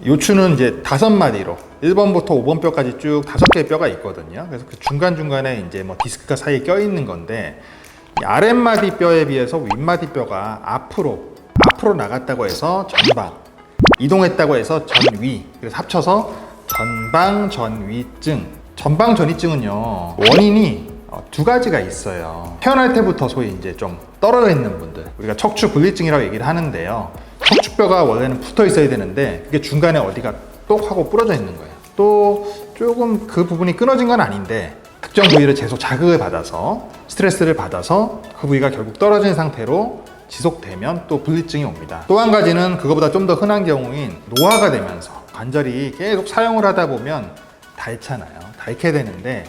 요추는 이제 5마디로 1번부터 5번 뼈까지 쭉 5개의 뼈가 있거든요. 그래서 그 중간중간에 이제 뭐 디스크가 사이에 껴있는 건데, 이 아랫마디 뼈에 비해서 윗마디 뼈가 앞으로 나갔다고 해서 전방, 이동했다고 해서 전위, 그래서 합쳐서 전방전위증. 전방전위증은요, 원인이 2가지가 있어요. 태어날 때부터 소위 이제 좀 떨어져 있는 분들, 우리가 척추 분리증이라고 얘기를 하는데요. 척추뼈가 원래는 붙어 있어야 되는데 그게 중간에 어디가 똑 하고 부러져 있는 거예요. 또 조금 그 부분이 끊어진 건 아닌데 특정 부위를 계속 자극을 받아서 스트레스를 받아서 그 부위가 결국 떨어진 상태로 지속되면 또 분리증이 옵니다. 또 한 가지는 그거보다 좀 더 흔한 경우인 노화가 되면서 관절이 계속 사용을 하다 보면 닳잖아요. 닳게 되는데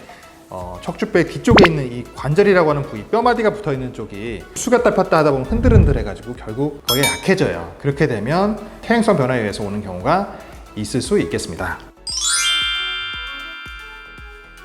척추뼈 뒤쪽에 있는 이 관절이라고 하는 부위, 뼈마디가 붙어 있는 쪽이 숙였다 폈다 하다 보면 흔들흔들 해가지고 결국 거기에 약해져요. 그렇게 되면 퇴행성 변화에 의해서 오는 경우가 있을 수 있겠습니다.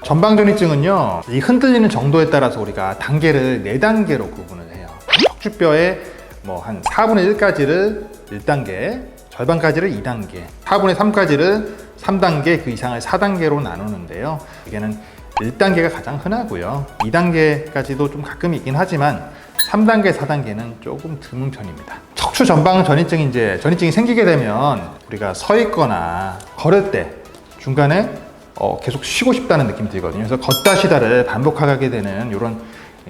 전방전이증은요, 이 흔들리는 정도에 따라서 우리가 단계를 4단계로 구분을 해요. 척추뼈의 뭐 한 4분의 1까지를 1단계, 절반까지를 2단계, 4분의 3까지를 3단계, 그 이상을 4단계로 나누는데요. 이게는 1단계가 가장 흔하고요. 2단계까지도 좀 가끔 있긴 하지만 3단계, 4단계는 조금 드문 편입니다. 척추 전방 전이증이 전이증이 생기게 되면 우리가 서 있거나 걸을 때 중간에 계속 쉬고 싶다는 느낌이 들거든요. 그래서 걷다 쉬다를 반복하게 되는 이런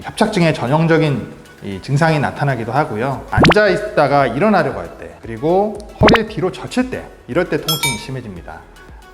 협착증의 전형적인 이 증상이 나타나기도 하고요. 앉아 있다가 일어나려고 할 때, 그리고 허리를 뒤로 젖힐 때, 이럴 때 통증이 심해집니다.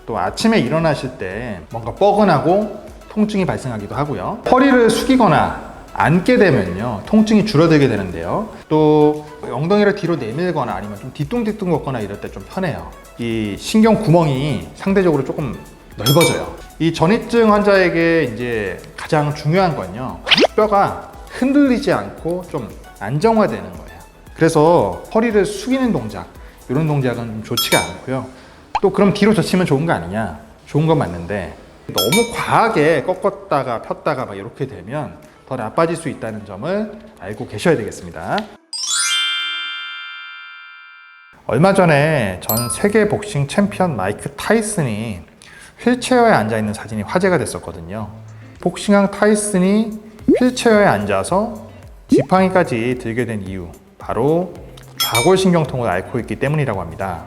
또 아침에 일어나실 때 뭔가 뻐근하고 통증이 발생하기도 하고요. 허리를 숙이거나 앉게 되면요, 통증이 줄어들게 되는데요. 또 엉덩이를 뒤로 내밀거나 아니면 좀 뒤뚱뒤뚱 걷거나 이럴 때 좀 편해요. 이 신경 구멍이 상대적으로 조금 넓어져요. 이 전이증 환자에게 이제 가장 중요한 건요, 뼈가 흔들리지 않고 좀 안정화되는 거예요. 그래서 허리를 숙이는 동작, 이런 동작은 좀 좋지가 않고요. 또 그럼 뒤로 젖히면 좋은 거 아니냐? 좋은 건 맞는데 너무 과하게 꺾었다가 폈다가 막 이렇게 되면 더 나빠질 수 있다는 점을 알고 계셔야 되겠습니다. 얼마 전에 전 세계 복싱 챔피언 마이크 타이슨이 휠체어에 앉아 있는 사진이 화제가 됐었거든요. 복싱왕 타이슨이 휠체어에 앉아서 지팡이까지 들게 된 이유, 바로 좌골신경통을 앓고 있기 때문이라고 합니다.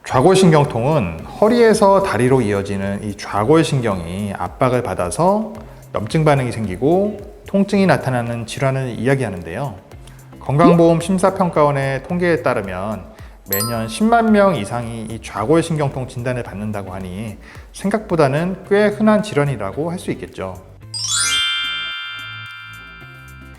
좌골신경통은 허리에서 다리로 이어지는 이 좌골신경이 압박을 받아서 염증 반응이 생기고 통증이 나타나는 질환을 이야기하는데요. 건강보험 심사평가원의 통계에 따르면 매년 10만 명 이상이 이 좌골신경통 진단을 받는다고 하니 생각보다는 꽤 흔한 질환이라고 할 수 있겠죠.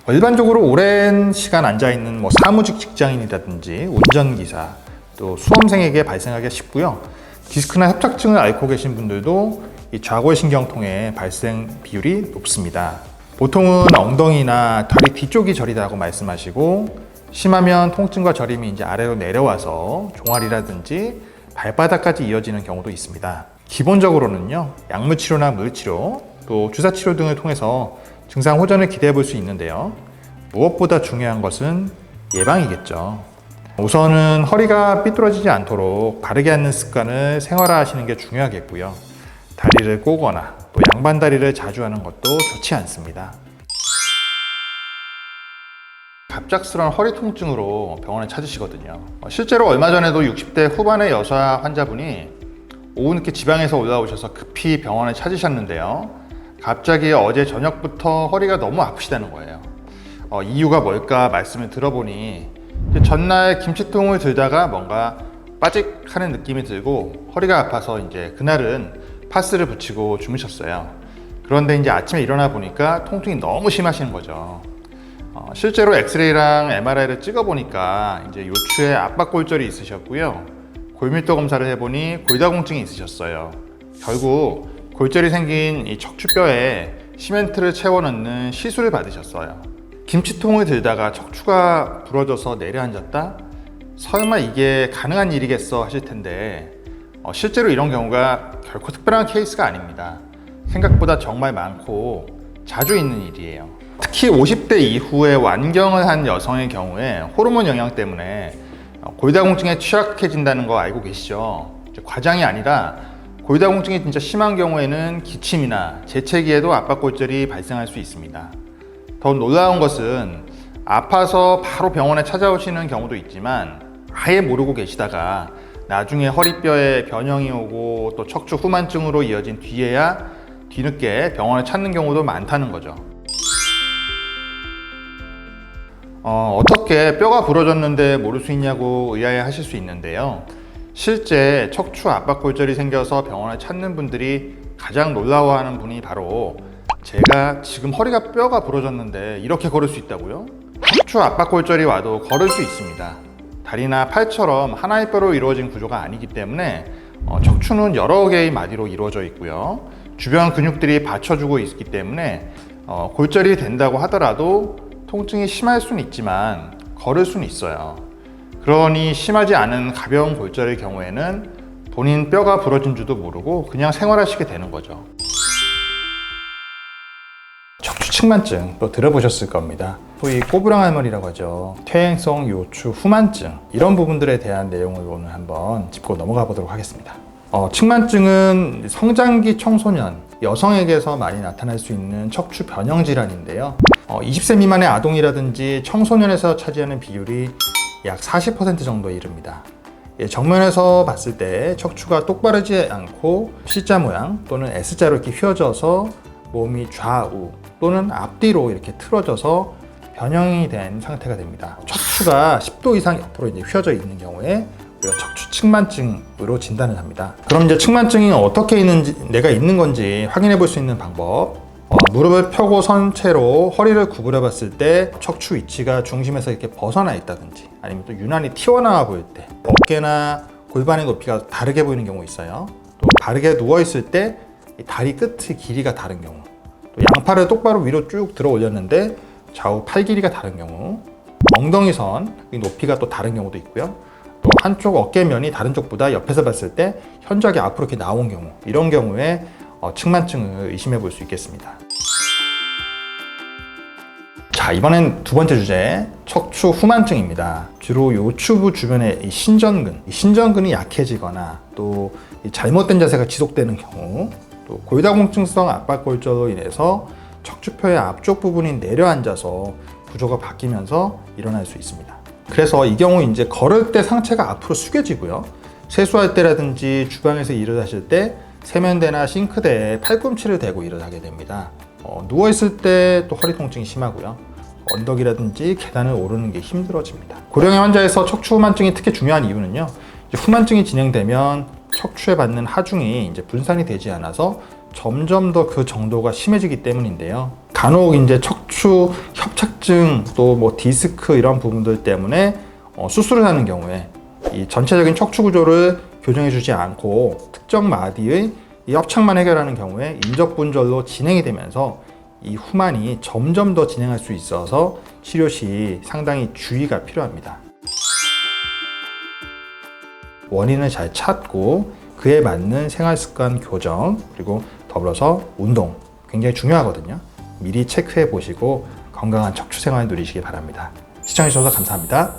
일반적으로 오랜 시간 앉아있는 사무직 직장인이라든지 운전기사, 또 수험생에게 발생하기가 쉽고요. 디스크나 협착증을 앓고 계신 분들도 이 좌골신경통의 발생 비율이 높습니다. 보통은 엉덩이나 다리 뒤쪽이 저리다고 말씀하시고, 심하면 통증과 저림이 이제 아래로 내려와서 종아리라든지 발바닥까지 이어지는 경우도 있습니다. 기본적으로는요, 약물치료나 물치료, 또 주사치료 등을 통해서 증상 호전을 기대해 볼 수 있는데요. 무엇보다 중요한 것은 예방이겠죠. 우선은 허리가 삐뚤어지지 않도록 바르게 앉는 습관을 생활화하시는 게 중요하겠고요. 다리를 꼬거나 또 양반다리를 자주 하는 것도 좋지 않습니다. 갑작스러운 허리 통증으로 병원에 찾으시거든요. 실제로 얼마 전에도 60대 후반의 여자 환자분이 오후 늦게 지방에서 올라오셔서 급히 병원에 찾으셨는데요. 갑자기 어제 저녁부터 허리가 너무 아프시다는 거예요. 이유가 뭘까 말씀을 들어보니 전날 김치통을 들다가 뭔가 빠직하는 느낌이 들고 허리가 아파서 이제 그날은 파스를 붙이고 주무셨어요. 그런데 이제 아침에 일어나 보니까 통증이 너무 심하신 거죠. 실제로 엑스레이랑 MRI를 찍어보니까 이제 요추에 압박골절이 있으셨고요. 골밀도 검사를 해보니 골다공증이 있으셨어요. 결국 골절이 생긴 이 척추뼈에 시멘트를 채워 넣는 시술을 받으셨어요. 김치통을 들다가 척추가 부러져서 내려앉았다? 설마 이게 가능한 일이겠어 하실 텐데 실제로 이런 경우가 결코 특별한 케이스가 아닙니다. 생각보다 정말 많고 자주 있는 일이에요. 특히 50대 이후에 완경을 한 여성의 경우에 호르몬 영향 때문에 골다공증에 취약해진다는 거 알고 계시죠? 과장이 아니라 골다공증이 진짜 심한 경우에는 기침이나 재채기에도 압박골절이 발생할 수 있습니다. 더 놀라운 것은 아파서 바로 병원에 찾아오시는 경우도 있지만 아예 모르고 계시다가 나중에 허리뼈에 변형이 오고 또 척추 후만증으로 이어진 뒤에야 뒤늦게 병원을 찾는 경우도 많다는 거죠. 어떻게 뼈가 부러졌는데 모를 수 있냐고 의아해 하실 수 있는데요. 실제 척추 압박골절이 생겨서 병원을 찾는 분들이 가장 놀라워하는 분이 바로 제가 지금 허리가 뼈가 부러졌는데 이렇게 걸을 수 있다고요? 척추 압박골절이 와도 걸을 수 있습니다. 다리나 팔처럼 하나의 뼈로 이루어진 구조가 아니기 때문에 척추는 여러 개의 마디로 이루어져 있고요. 주변 근육들이 받쳐주고 있기 때문에 골절이 된다고 하더라도 통증이 심할 수는 있지만 걸을 수는 있어요. 그러니 심하지 않은 가벼운 골절의 경우에는 본인 뼈가 부러진 줄도 모르고 그냥 생활하시게 되는 거죠. 척추측만증 또 들어보셨을 겁니다. 소위 꼬부랑할머니라고 하죠. 퇴행성 요추 후만증, 이런 부분들에 대한 내용을 오늘 한번 짚고 넘어가 보도록 하겠습니다. 측만증은 성장기 청소년, 여성에게서 많이 나타날 수 있는 척추 변형 질환인데요. 20세 미만의 아동이라든지 청소년에서 차지하는 비율이 약 40% 정도에 이릅니다. 정면에서 봤을 때 척추가 똑바르지 않고 C자 모양 또는 S자로 이렇게 휘어져서 몸이 좌우 또는 앞뒤로 이렇게 틀어져서 변형이 된 상태가 됩니다. 척추가 10도 이상 옆으로 이제 휘어져 있는 경우에 우리가 척추 측만증으로 진단을 합니다. 그럼 이제 측만증이 어떻게 있는지, 내가 있는 건지 확인해 볼 수 있는 방법. 무릎을 펴고 선 채로 허리를 구부려 봤을 때 척추 위치가 중심에서 이렇게 벗어나 있다든지, 아니면 또 유난히 튀어나와 보일 때, 어깨나 골반의 높이가 다르게 보이는 경우 있어요. 또 바르게 누워 있을 때 다리 끝의 길이가 다른 경우, 또 양팔을 똑바로 위로 쭉 들어 올렸는데 좌우 팔 길이가 다른 경우, 엉덩이 선 높이가 또 다른 경우도 있고요. 또 한쪽 어깨면이 다른 쪽보다 옆에서 봤을 때 현저하게 앞으로 이렇게 나온 경우, 이런 경우에 측만증을 의심해 볼 수 있겠습니다. 자, 이번엔 두 번째 주제, 척추 후만증입니다. 주로 요추부 주변의 이 신전근이 약해지거나 또 잘못된 자세가 지속되는 경우, 또 골다공증성 압박골절로 인해서 척추뼈의 앞쪽 부분이 내려앉아서 구조가 바뀌면서 일어날 수 있습니다. 그래서 이 경우 이제 걸을 때 상체가 앞으로 숙여지고요. 세수할 때라든지 주방에서 일을 하실 때 세면대나 싱크대에 팔꿈치를 대고 일을 하게 됩니다. 누워있을 때 또 허리 통증이 심하고요. 언덕이라든지 계단을 오르는 게 힘들어집니다. 고령의 환자에서 척추 후만증이 특히 중요한 이유는요. 후만증이 진행되면 척추에 받는 하중이 이제 분산이 되지 않아서 점점 더 그 정도가 심해지기 때문인데요. 간혹 이제 척추 협착증 또 뭐 디스크 이런 부분들 때문에 수술을 하는 경우에 이 전체적인 척추 구조를 교정해주지 않고 특정 마디의 이 협착만 해결하는 경우에 인접분절로 진행이 되면서 이 후만이 점점 더 진행할 수 있어서 치료 시 상당히 주의가 필요합니다. 원인을 잘 찾고 그에 맞는 생활습관 교정, 그리고 더불어서 운동, 굉장히 중요하거든요. 미리 체크해 보시고 건강한 척추 생활 누리시기 바랍니다. 시청해 주셔서 감사합니다.